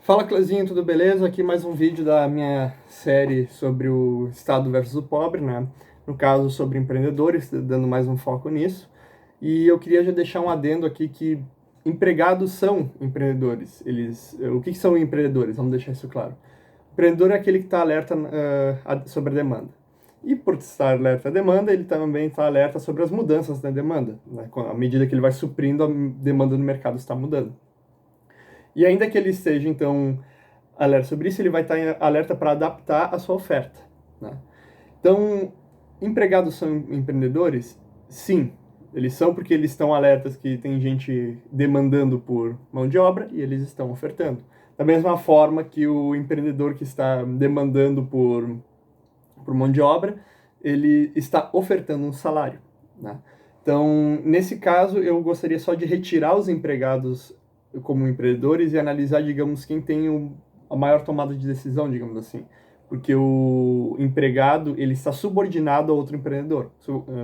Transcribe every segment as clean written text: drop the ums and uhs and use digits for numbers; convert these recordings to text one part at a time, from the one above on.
Fala, Clezinho, tudo beleza? Aqui mais um vídeo da minha série sobre o Estado versus o pobre, né? No caso, sobre empreendedores, dando mais um foco nisso. E eu queria já deixar um adendo aqui que empregados são empreendedores. O que são empreendedores? Vamos deixar isso claro. O empreendedor é aquele que está alerta sobre a demanda. E por estar alerta à demanda, ele também está alerta sobre as mudanças da demanda, né? À medida que ele vai suprindo, a demanda do mercado está mudando. E ainda que ele esteja, então, alerta sobre isso, ele vai estar em alerta para adaptar a sua oferta, né? Então, empregados são empreendedores? Sim, eles são porque eles estão alertas que tem gente demandando por mão de obra e eles estão ofertando. Da mesma forma que o empreendedor que está demandando por mão de obra, ele está ofertando um salário, né? Então, nesse caso, eu gostaria só de retirar os empregados como empreendedores e analisar, digamos, quem tem a maior tomada de decisão, digamos assim. Porque o empregado, ele está subordinado a outro empreendedor.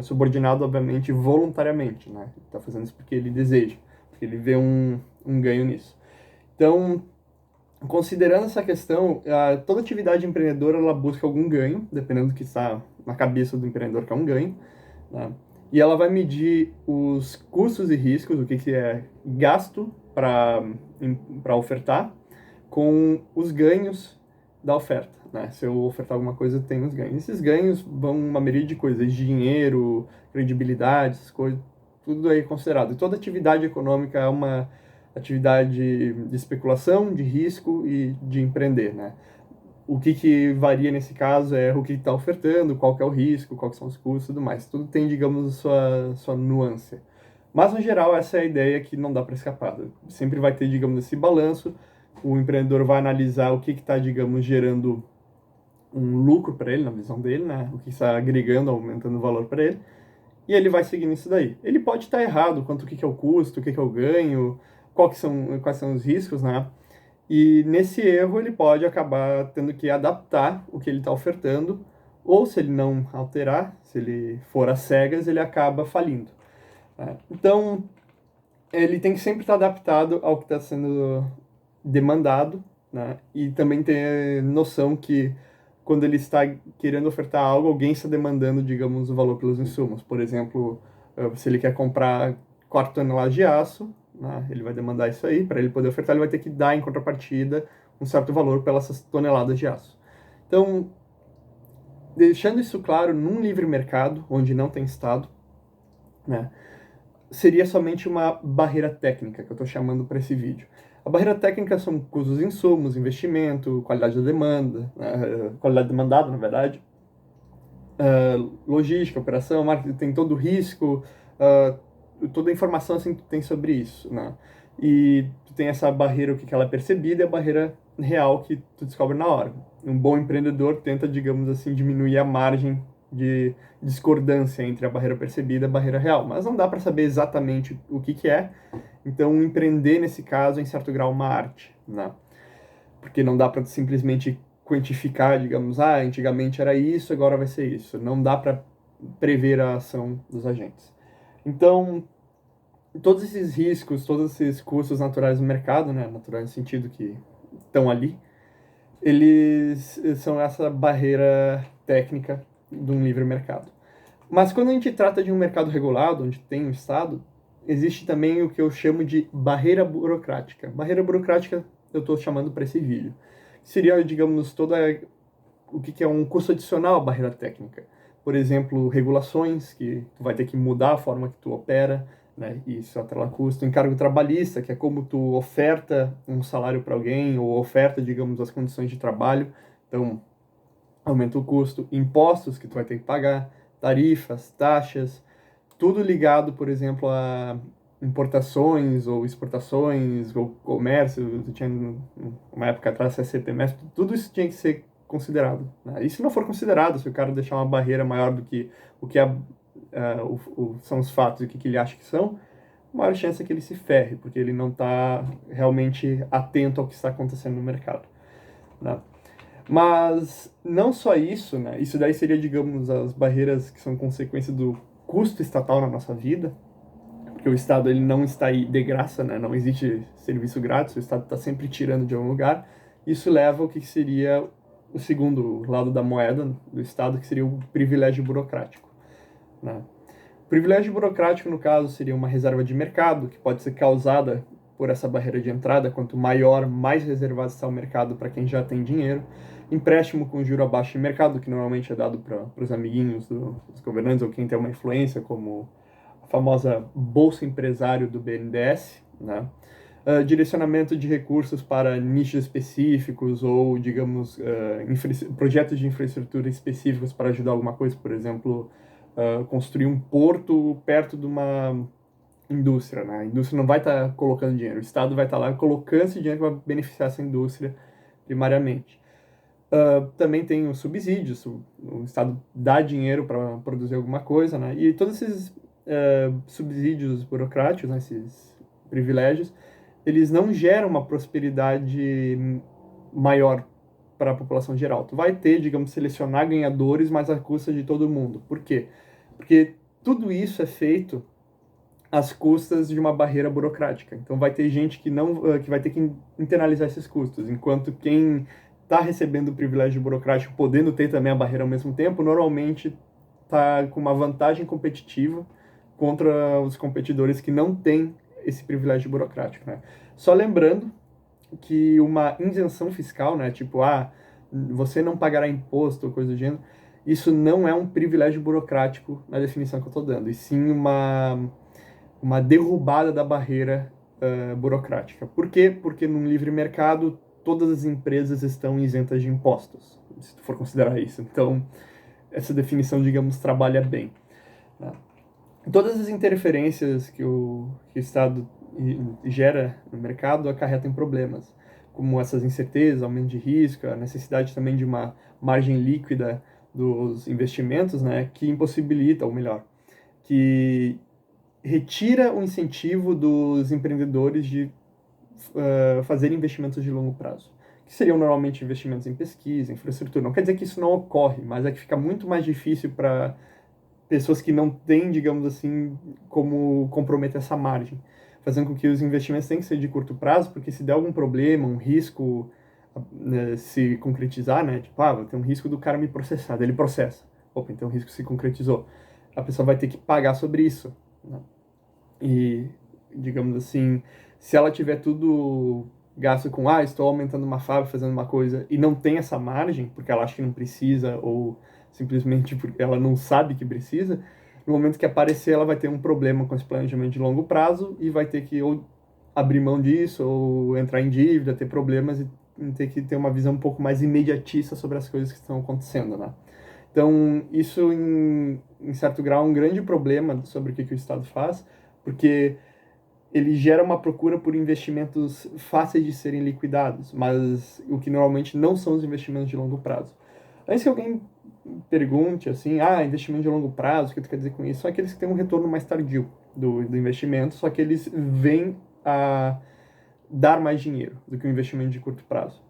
Subordinado, obviamente, voluntariamente, né? Ele está fazendo isso porque ele deseja, porque ele vê um ganho nisso. Então, considerando essa questão, toda atividade empreendedora ela busca algum ganho, dependendo do que está na cabeça do empreendedor, que é um ganho, né? E ela vai medir os custos e riscos, o que é gasto para ofertar, com os ganhos da oferta, né? Se eu ofertar alguma coisa, tem os ganhos. Esses ganhos vão uma miríade de coisas, dinheiro, credibilidade, essas coisas, tudo aí considerado. E toda atividade econômica é uma atividade de especulação, de risco e de empreender, né? O que varia nesse caso é o que está ofertando, qual que é o risco, quais são os custos e tudo mais. Tudo tem, digamos, sua nuance. Mas, no geral, essa é a ideia que não dá para escapar. Sempre vai ter, digamos, esse balanço. O empreendedor vai analisar o que está, digamos, gerando um lucro para ele, na visão dele, né? O que está agregando, aumentando o valor para ele. E ele vai seguindo isso daí. Ele pode estar errado quanto o que é o custo, o que é o ganho, quais são os riscos, né? E nesse erro ele pode acabar tendo que adaptar o que ele está ofertando, ou se ele não alterar, se ele for às cegas, ele acaba falindo, né? Então, ele tem que sempre estar adaptado ao que está sendo demandado, né? E também ter noção que quando ele está querendo ofertar algo, alguém está demandando, digamos, o valor pelos insumos. Por exemplo, se ele quer comprar 4 toneladas de aço, né? Ele vai demandar isso aí, para ele poder ofertar, ele vai ter que dar em contrapartida um certo valor pelas toneladas de aço. Então, deixando isso claro, num livre mercado, onde não tem Estado, né? Seria somente uma barreira técnica que eu estou chamando para esse vídeo. A barreira técnica são custos de insumos, investimento, qualidade da demanda, qualidade demandada, na verdade, logística, operação, marketing, tem todo o risco, toda a informação assim que tu tem sobre isso, né? E tu tem essa barreira, o que ela é percebida, e a barreira real que tu descobre na hora. Um bom empreendedor tenta, digamos assim, diminuir a margem de discordância entre a barreira percebida e a barreira real, mas não dá para saber exatamente o que é. Então, empreender nesse caso é em certo grau uma arte, né? Porque não dá para simplesmente quantificar, digamos, antigamente era isso, agora vai ser isso. Não dá para prever a ação dos agentes. Então, todos esses riscos, todos esses custos naturais do mercado, né, naturais no sentido que estão ali, eles são essa barreira técnica de um livre mercado. Mas quando a gente trata de um mercado regulado, onde tem um Estado, existe também o que eu chamo de barreira burocrática. Barreira burocrática eu estou chamando para esse vídeo. Seria, digamos, o que é um custo adicional à barreira técnica. Por exemplo, regulações, que tu vai ter que mudar a forma que tu opera, né? E isso atrela custo. Encargo trabalhista, que é como tu oferta um salário para alguém, ou oferta, digamos, as condições de trabalho. Então, aumenta o custo. Impostos que tu vai ter que pagar, tarifas, taxas, tudo ligado, por exemplo, a importações ou exportações ou comércio. Tu tinha uma época atrás CCPMS, tudo isso tinha que ser considerado, né? E se não for considerado, se o cara deixar uma barreira maior do que o que são os fatos e o que ele acha que são, a maior chance é que ele se ferre, porque ele não está realmente atento ao que está acontecendo no mercado, né? Mas não só isso, né? Isso daí seria, digamos, as barreiras que são consequência do custo estatal na nossa vida, porque porque o Estado ele não está aí de graça, né? Não existe serviço grátis, o Estado está sempre tirando de algum lugar. Isso leva ao que seria o segundo lado da moeda do Estado, que seria o privilégio burocrático, né? O privilégio burocrático, no caso, seria uma reserva de mercado que pode ser causada por essa barreira de entrada. Quanto maior, mais reservado está o mercado para quem já tem dinheiro. Empréstimo com juro abaixo de mercado, que normalmente é dado para os amiguinhos dos governantes ou quem tem uma influência, como a famosa Bolsa Empresário do BNDES, né? Direcionamento de recursos para nichos específicos ou, digamos, projetos de infraestrutura específicos para ajudar alguma coisa, por exemplo, construir um porto perto de uma indústria, né? A indústria não vai estar colocando dinheiro, o Estado vai estar lá colocando esse dinheiro para beneficiar essa indústria primariamente. Também tem os subsídios, o Estado dá dinheiro para produzir alguma coisa, né? E todos esses subsídios burocráticos, né, esses privilégios, eles não geram uma prosperidade maior para a população geral. Tu vai ter, digamos, selecionar ganhadores, mas à custa de todo mundo. Por quê? Porque tudo isso é feito às custas de uma barreira burocrática. Então vai ter gente que vai ter que internalizar esses custos, enquanto quem está recebendo o privilégio burocrático, podendo ter também a barreira ao mesmo tempo, normalmente está com uma vantagem competitiva contra os competidores que não têm esse privilégio burocrático, né? Só lembrando que uma isenção fiscal, né, tipo, você não pagará imposto ou coisa do gênero, isso não é um privilégio burocrático na definição que eu estou dando, e sim uma derrubada da barreira burocrática. Por quê? Porque num livre mercado todas as empresas estão isentas de impostos, se tu for considerar isso. Então, essa definição, digamos, trabalha bem, né? Todas as interferências que o Estado gera no mercado acarretam problemas, como essas incertezas, aumento de risco, a necessidade também de uma margem líquida dos investimentos, né, que impossibilita, ou melhor, que retira o incentivo dos empreendedores de fazer investimentos de longo prazo, que seriam normalmente investimentos em pesquisa, infraestrutura. Não quer dizer que isso não ocorre, mas é que fica muito mais difícil para pessoas que não têm, digamos assim, como comprometer essa margem, fazendo com que os investimentos tenham que ser de curto prazo, porque se der algum problema, um risco se concretizar, né, tipo, vai ter um risco do cara me processar, daí ele processa. Opa, então o risco se concretizou. A pessoa vai ter que pagar sobre isso, né? E, digamos assim, se ela tiver tudo gasto com, estou aumentando uma fábrica, fazendo uma coisa, e não tem essa margem, porque ela acha que não precisa, ou simplesmente porque ela não sabe que precisa, no momento que aparecer, ela vai ter um problema com esse planejamento de longo prazo e vai ter que ou abrir mão disso, ou entrar em dívida, ter problemas e ter que ter uma visão um pouco mais imediatista sobre as coisas que estão acontecendo, né? Então, isso, em certo grau, é um grande problema sobre o que o Estado faz, porque ele gera uma procura por investimentos fáceis de serem liquidados, mas o que normalmente não são os investimentos de longo prazo. Antes que alguém pergunte assim, investimento de longo prazo, o que tu quer dizer com isso? São aqueles que têm um retorno mais tardio do investimento, só que eles vêm a dar mais dinheiro do que o investimento de curto prazo.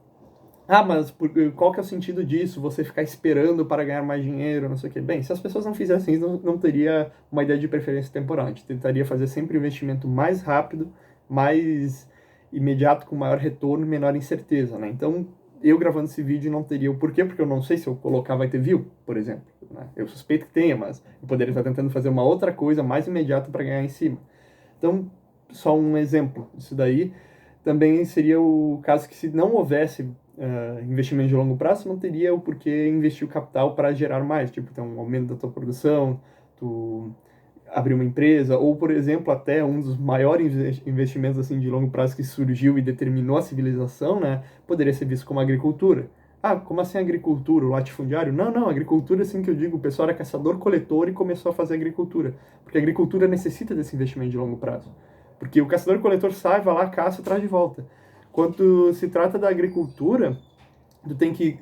Mas qual que é o sentido disso? Você ficar esperando para ganhar mais dinheiro, não sei o quê. Bem, se as pessoas não fizessem isso, não teria uma ideia de preferência temporal. A gente tentaria fazer sempre um investimento mais rápido, mais imediato, com maior retorno e menor incerteza, né? Então, eu gravando esse vídeo não teria o porquê, porque eu não sei se eu colocar vai ter view, por exemplo, né? Eu suspeito que tenha, mas eu poderia estar tentando fazer uma outra coisa mais imediata para ganhar em cima. Então, só um exemplo disso daí. Também seria o caso que, se não houvesse investimento de longo prazo, não teria o porquê investir o capital para gerar mais, tipo, ter um aumento da tua produção, tu abrir uma empresa, ou, por exemplo, até um dos maiores investimentos assim de longo prazo que surgiu e determinou a civilização, né, poderia ser visto como agricultura. Como assim agricultura? O latifundiário? Não, agricultura, assim que eu digo, o pessoal era caçador-coletor e começou a fazer agricultura, porque a agricultura necessita desse investimento de longo prazo. Porque o caçador-coletor sai, vai lá, caça e traz de volta. Quando se trata da agricultura, tu tem que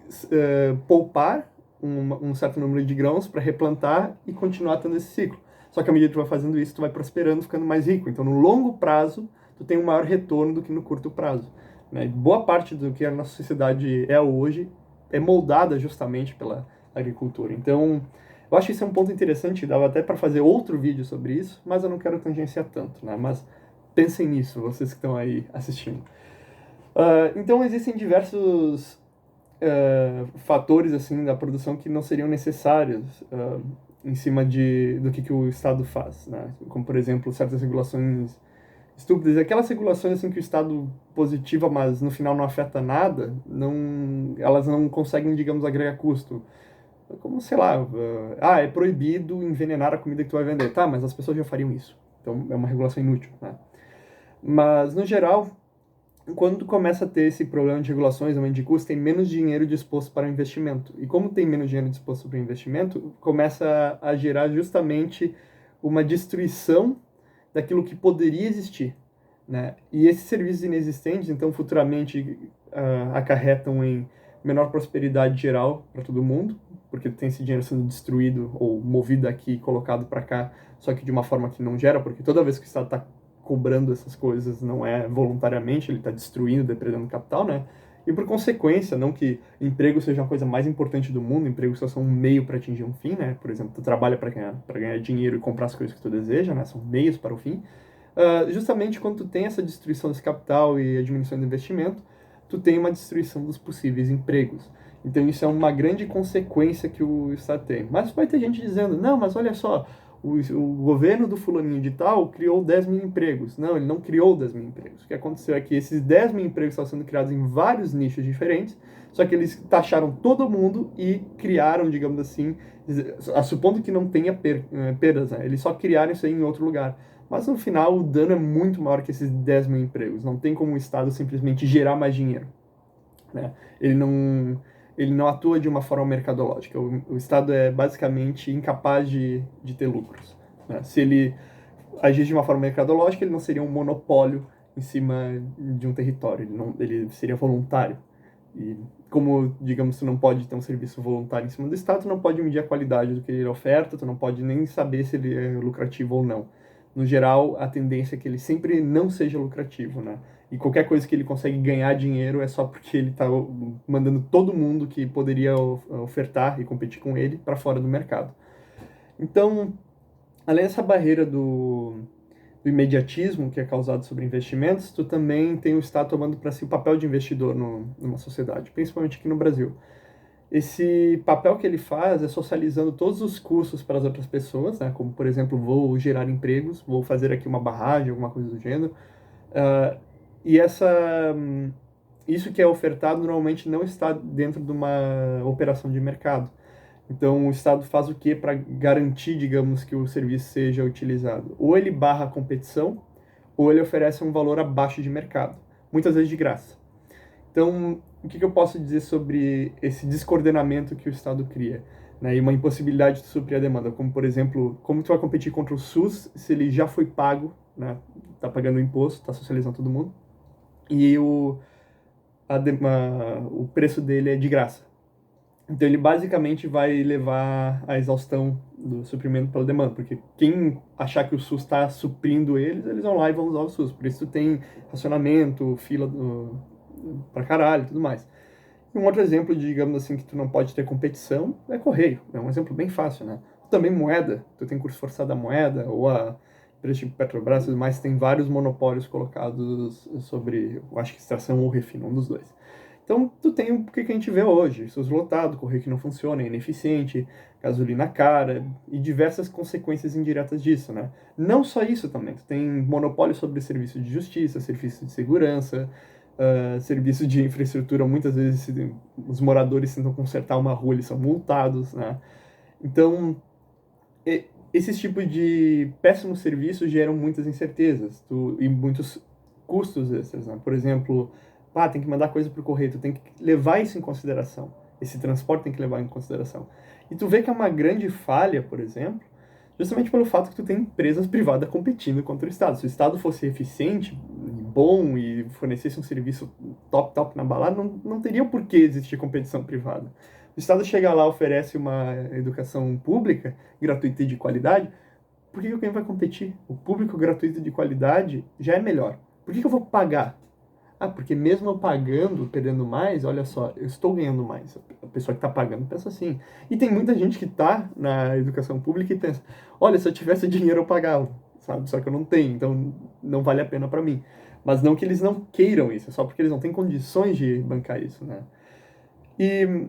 poupar um certo número de grãos para replantar e continuar tendo esse ciclo. Só que à medida que tu vai fazendo isso, tu vai prosperando, ficando mais rico. Então, no longo prazo, tu tem um maior retorno do que no curto prazo, né? Boa parte do que a nossa sociedade é hoje é moldada justamente pela agricultura. Então, Eu acho que esse é um ponto interessante, dava até para fazer outro vídeo sobre isso, mas eu não quero tangenciar tanto, né? Mas pensem nisso, vocês que estão aí assistindo. Então existem diversos fatores assim da produção que não seriam necessários em cima do que o Estado faz, né? Como por exemplo certas regulações estúpidas, aquelas regulações assim que o Estado positiva, mas no final não afeta nada, elas não conseguem, digamos, agregar custo. Como, sei lá, é proibido envenenar a comida que tu vai vender. Tá, mas as pessoas já fariam isso. Então é uma regulação inútil, né? Mas, no geral, quando tu começa a ter esse problema de regulações, aumento de custos, tem menos dinheiro disposto para investimento. E como tem menos dinheiro disposto para investimento, começa a gerar justamente uma destruição daquilo que poderia existir, né? E esses serviços inexistentes, então, futuramente acarretam em menor prosperidade geral para todo mundo, porque tem esse dinheiro sendo destruído ou movido aqui e colocado para cá, só que de uma forma que não gera, porque toda vez que o Estado está cobrando essas coisas não é voluntariamente, ele está destruindo, depredando capital, né? E por consequência, não que emprego seja a coisa mais importante do mundo, emprego só são um meio para atingir um fim, né? Por exemplo, tu trabalha para ganhar dinheiro e comprar as coisas que tu deseja, né? São meios para o fim. Justamente quando tu tem essa destruição desse capital e a diminuição do investimento, tu tem uma destruição dos possíveis empregos. Então isso é uma grande consequência que o Estado tem. Mas vai ter gente dizendo, não, mas olha só, o governo do fulaninho de tal criou 10 mil empregos. Não, ele não criou 10 mil empregos. O que aconteceu é que esses 10 mil empregos estão sendo criados em vários nichos diferentes, só que eles taxaram todo mundo e criaram, digamos assim, supondo que não tenha perdas, né? Eles só criaram isso aí em outro lugar. Mas no final o dano é muito maior que esses 10 mil empregos. Não tem como o Estado simplesmente gerar mais dinheiro, né? Ele não atua de uma forma mercadológica. O Estado é basicamente incapaz de ter lucros, né? Se ele agisse de uma forma mercadológica, ele não seria um monopólio em cima de um território. Ele seria voluntário. E como, digamos, tu não pode ter um serviço voluntário em cima do Estado, tu não pode medir a qualidade do que ele oferta, tu não pode nem saber se ele é lucrativo ou não. No geral, a tendência é que ele sempre não seja lucrativo, né? E qualquer coisa que ele consegue ganhar dinheiro é só porque ele está mandando todo mundo que poderia ofertar e competir com ele para fora do mercado. Então, além dessa barreira do imediatismo que é causado sobre investimentos, tu também tem o Estado tomando para si o papel de investidor numa sociedade, principalmente aqui no Brasil. Esse papel que ele faz é socializando todos os custos para as outras pessoas, né? Como, por exemplo, vou gerar empregos, vou fazer aqui uma barragem, alguma coisa do gênero. Uh, e isso que é ofertado normalmente não está dentro de uma operação de mercado. Então, o Estado faz o que para garantir, digamos, que o serviço seja utilizado? Ou ele barra a competição, ou ele oferece um valor abaixo de mercado, muitas vezes de graça. Então, o que eu posso dizer sobre esse descoordenamento que o Estado cria, né, e uma impossibilidade de suprir a demanda? Como, por exemplo, como tu vai competir contra o SUS se ele já foi pago, né, tá pagando imposto, tá socializando todo mundo, e o preço dele é de graça. Então ele basicamente vai levar à exaustão do suprimento pela demanda, porque quem achar que o SUS está suprindo eles vão lá e vão usar o SUS. Por isso tu tem racionamento, fila pra caralho e tudo mais. E um outro exemplo, digamos assim, que tu não pode ter competição é correio. É um exemplo bem fácil, né? Também moeda, tu tem curso forçado da moeda, ou a empresa tipo Petrobras e tudo mais, tem vários monopólios colocados sobre, eu acho que extração ou refino, um dos dois. Então, tu tem o que a gente vê hoje, SUS lotado, correio que não funciona, é ineficiente, gasolina cara e diversas consequências indiretas disso, né? Não só isso também, tu tem monopólio sobre serviço de justiça, serviço de segurança, serviço de infraestrutura, muitas vezes os moradores tentam consertar uma rua, eles são multados, né? Então, esses tipos de péssimos serviços geram muitas incertezas e muitos custos extras, né? Por exemplo, tem que mandar coisa por correio, tu tem que levar isso em consideração. Esse transporte tem que levar em consideração. E tu vê que é uma grande falha, por exemplo, justamente pelo fato que tu tem empresas privadas competindo contra o Estado. Se o Estado fosse eficiente, bom e fornecesse um serviço top na balada, não teria por que existir competição privada. O Estado chega lá, oferece uma educação pública, gratuita e de qualidade, por que alguém vai competir? O público gratuito de qualidade já é melhor. Por que eu vou pagar? Porque mesmo eu pagando, perdendo mais, olha só, eu estou ganhando mais. pessoa que está pagando pensa assim. E tem muita gente que está na educação pública e pensa, olha, se eu tivesse dinheiro eu pagava, sabe? Só que eu não tenho, então não vale a pena para mim. Mas não que eles não queiram isso, é só porque eles não têm condições de bancar isso, né? E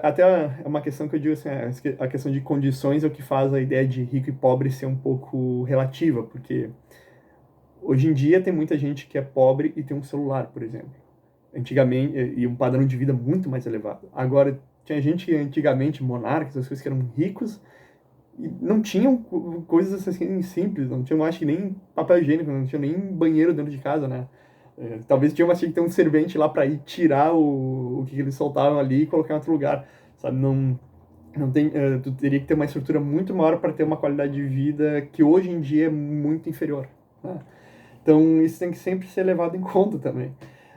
até é uma questão que eu digo assim, a questão de condições é o que faz a ideia de rico e pobre ser um pouco relativa, porque hoje em dia tem muita gente que é pobre e tem um celular, por exemplo. Antigamente, e um padrão de vida muito mais elevado. Agora, tinha gente que antigamente, monarcas, as coisas que eram ricos, e não tinham coisas assim simples, não tinham, acho que nem papel higiênico, não tinha nem banheiro dentro de casa, né? Talvez tinha, mas tinha que ter um servente lá para ir tirar o que eles soltavam ali e colocar em outro lugar, sabe? Não tem, tu teria que ter uma estrutura muito maior para ter uma qualidade de vida que hoje em dia é muito inferior, né? Então, isso tem que sempre ser levado em conta também.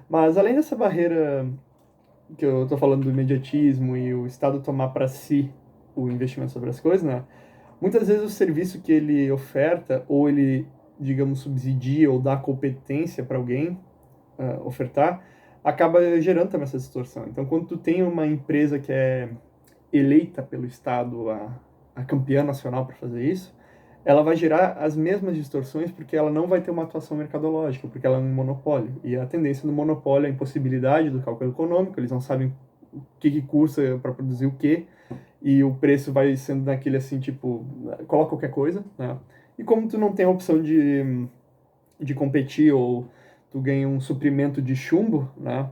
Mas além dessa barreira que eu estou falando do imediatismo e o Estado tomar para si o investimento sobre as coisas, né? Muitas vezes o serviço que ele oferta, ou ele, digamos, subsidia ou dá competência para alguém ofertar, acaba gerando também essa distorção. Então, quando tu tem uma empresa que é eleita pelo Estado a campeã nacional para fazer isso, ela vai gerar as mesmas distorções porque ela não vai ter uma atuação mercadológica, porque ela é um monopólio. E a tendência do monopólio é a impossibilidade do cálculo econômico, eles não sabem o que custa para produzir o quê, e o preço vai sendo daquele assim, tipo, coloca qualquer coisa, né? E como tu não tem a opção de competir ou tu ganha um suprimento de chumbo, né?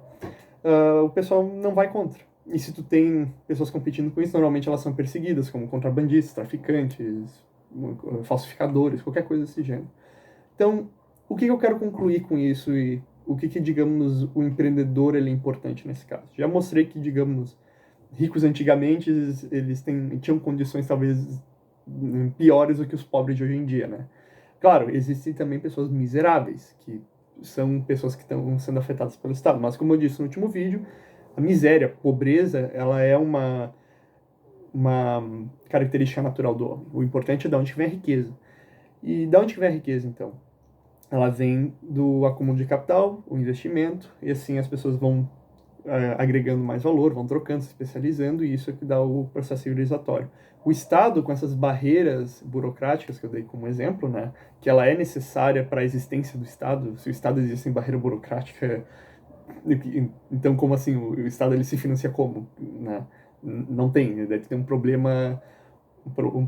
O pessoal não vai contra. E se tu tem pessoas competindo com isso, normalmente elas são perseguidas, como contrabandistas, traficantes, falsificadores, qualquer coisa desse gênero. Então, o que eu quero concluir com isso e o que digamos, o empreendedor ele é importante nesse caso? Já mostrei que, digamos, ricos antigamente, eles tinham condições talvez piores do que os pobres de hoje em dia, né? Claro, existem também pessoas miseráveis, que são pessoas que estão sendo afetadas pelo Estado, mas como eu disse no último vídeo, a miséria, a pobreza, ela é uma característica natural do homem. O importante é de onde vem a riqueza. E de onde vem a riqueza, então? Ela vem do acúmulo de capital, o investimento, e assim as pessoas vão agregando mais valor, vão trocando, se especializando, e isso é que dá o processo civilizatório. O Estado, com essas barreiras burocráticas que eu dei como exemplo, né, que ela é necessária para a existência do Estado, se o Estado existe sem barreira burocrática, então como assim, o Estado ele se financia como? Né? Não tem, deve ter um problema,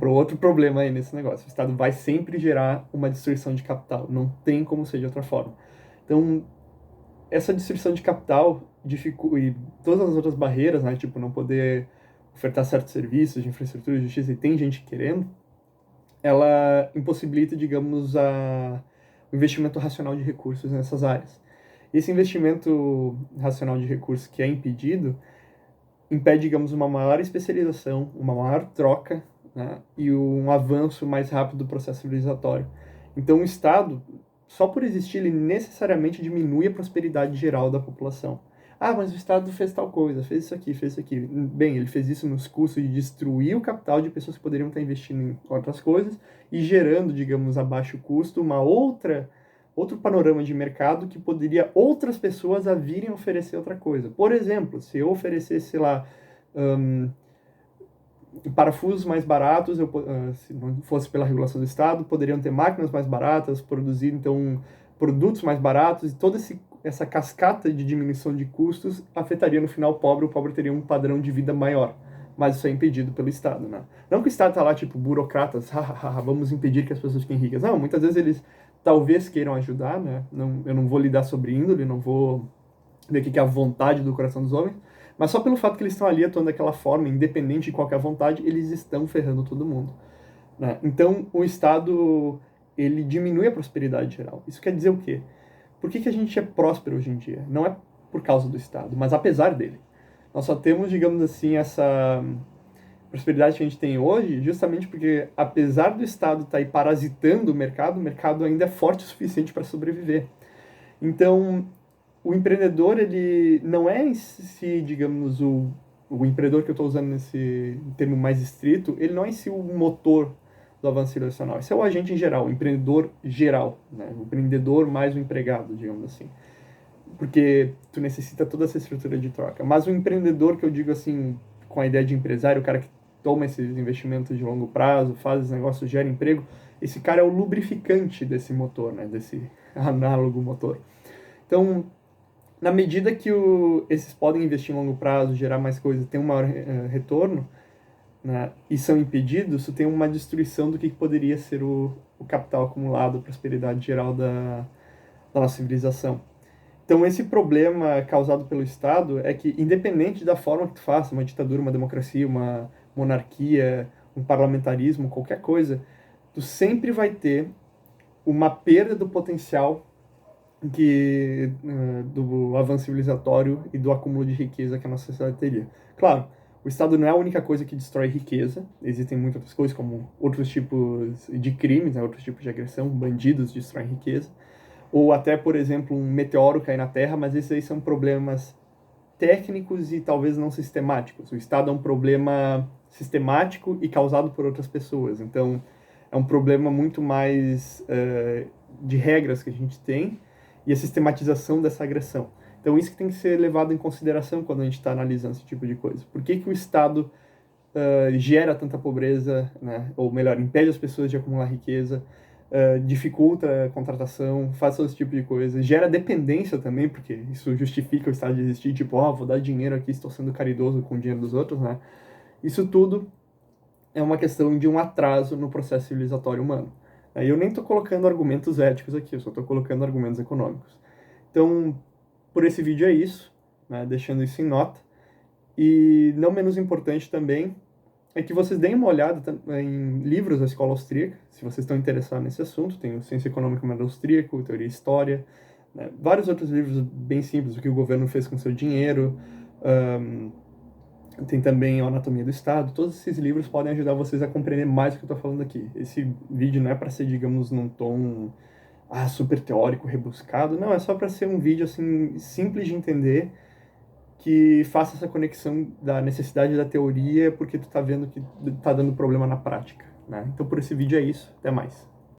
outro problema aí nesse negócio. O Estado vai sempre gerar uma destruição de capital, não tem como ser de outra forma. Então, essa destruição de capital e todas as outras barreiras, né, tipo não poder ofertar certos serviços de infraestrutura, de justiça, e tem gente querendo, ela impossibilita, digamos, o investimento racional de recursos nessas áreas. Esse investimento racional de recursos que é impedido impede, digamos, uma maior especialização, uma maior troca, né, e um avanço mais rápido do processo civilizatório. Então, o Estado, só por existir, ele necessariamente diminui a prosperidade geral da população. Ah, mas o Estado fez tal coisa, fez isso aqui, fez isso aqui. Bem, ele fez isso nos custos de destruir o capital de pessoas que poderiam estar investindo em outras coisas e gerando, digamos, a baixo custo, outro panorama de mercado que poderia outras pessoas a virem oferecer outra coisa. Por exemplo, se eu oferecesse, sei lá, parafusos mais baratos, se não fosse pela regulação do Estado, poderiam ter máquinas mais baratas, produzir, então, produtos mais baratos, e toda essa cascata de diminuição de custos afetaria, no final, o pobre teria um padrão de vida maior. Mas isso é impedido pelo Estado, né? Não que o Estado tá lá, tipo, burocratas, vamos impedir que as pessoas fiquem ricas. Não, muitas vezes eles talvez queiram ajudar, né? Não, eu não vou lidar sobre índole, não vou ver o que é a vontade do coração dos homens, mas só pelo fato que eles estão ali atuando daquela forma, independente de qualquer vontade, eles estão ferrando todo mundo, né? Então, o Estado, ele diminui a prosperidade geral. Isso quer dizer o quê? Por que a gente é próspero hoje em dia? Não é por causa do Estado, mas apesar dele. Nós só temos, digamos assim, essa prosperidade que a gente tem hoje, justamente porque, apesar do Estado estar aí parasitando o mercado ainda é forte o suficiente para sobreviver. Então, o empreendedor, ele não é em si, digamos, o empreendedor que eu estou usando nesse termo mais estrito, ele não é em si o motor do avanço civilizacional. Esse é o agente em geral, o empreendedor geral, né? O empreendedor mais o empregado, digamos assim. Porque tu necessita toda essa estrutura de troca. Mas o empreendedor que eu digo assim, com a ideia de empresário, o cara que toma esses investimentos de longo prazo, faz os negócios, gera emprego, esse cara é o lubrificante desse motor, né, desse análogo motor. Então, na medida que esses podem investir em longo prazo, gerar mais coisas, ter um maior retorno, né, e são impedidos, isso tem uma destruição do que poderia ser o capital acumulado, a prosperidade geral da nossa civilização. Então, esse problema causado pelo Estado é que, independente da forma que tu faça, uma ditadura, uma democracia, uma monarquia, um parlamentarismo, qualquer coisa, tu sempre vai ter uma perda do potencial do avanço civilizatório e do acúmulo de riqueza que a nossa sociedade teria. Claro, o Estado não é a única coisa que destrói riqueza, existem muitas outras coisas, como outros tipos de crimes, né, outros tipos de agressão, bandidos destroem riqueza, ou até, por exemplo, um meteoro cair na Terra, mas esses aí são problemas técnicos e talvez não sistemáticos. O Estado é um problema sistemático e causado por outras pessoas, então é um problema muito mais de regras que a gente tem e a sistematização dessa agressão. Então isso que tem que ser levado em consideração quando a gente está analisando esse tipo de coisa. Por que o Estado gera tanta pobreza, né? Ou melhor, impede as pessoas de acumular riqueza, dificulta a contratação, faz todo esse tipo de coisa, gera dependência também, porque isso justifica o Estado de existir, tipo, vou dar dinheiro aqui, estou sendo caridoso com o dinheiro dos outros, né? Isso tudo é uma questão de um atraso no processo civilizatório humano. Eu nem estou colocando argumentos éticos aqui, eu só estou colocando argumentos econômicos. Então, por esse vídeo é isso, né, deixando isso em nota. E não menos importante também é que vocês deem uma olhada em livros da escola austríaca, se vocês estão interessados nesse assunto. Tem o Ciência Econômica Moderna Austríaco, Teoria e História, né, vários outros livros bem simples, o que o governo fez com seu dinheiro, tem também a Anatomia do Estado. Todos esses livros podem ajudar vocês a compreender mais o que eu estou falando aqui. Esse vídeo não é para ser, digamos, num tom super teórico, rebuscado. Não, é só para ser um vídeo assim simples de entender, que faça essa conexão da necessidade da teoria porque tu tá vendo que tá dando problema na prática, né? Então por esse vídeo é isso. Até mais.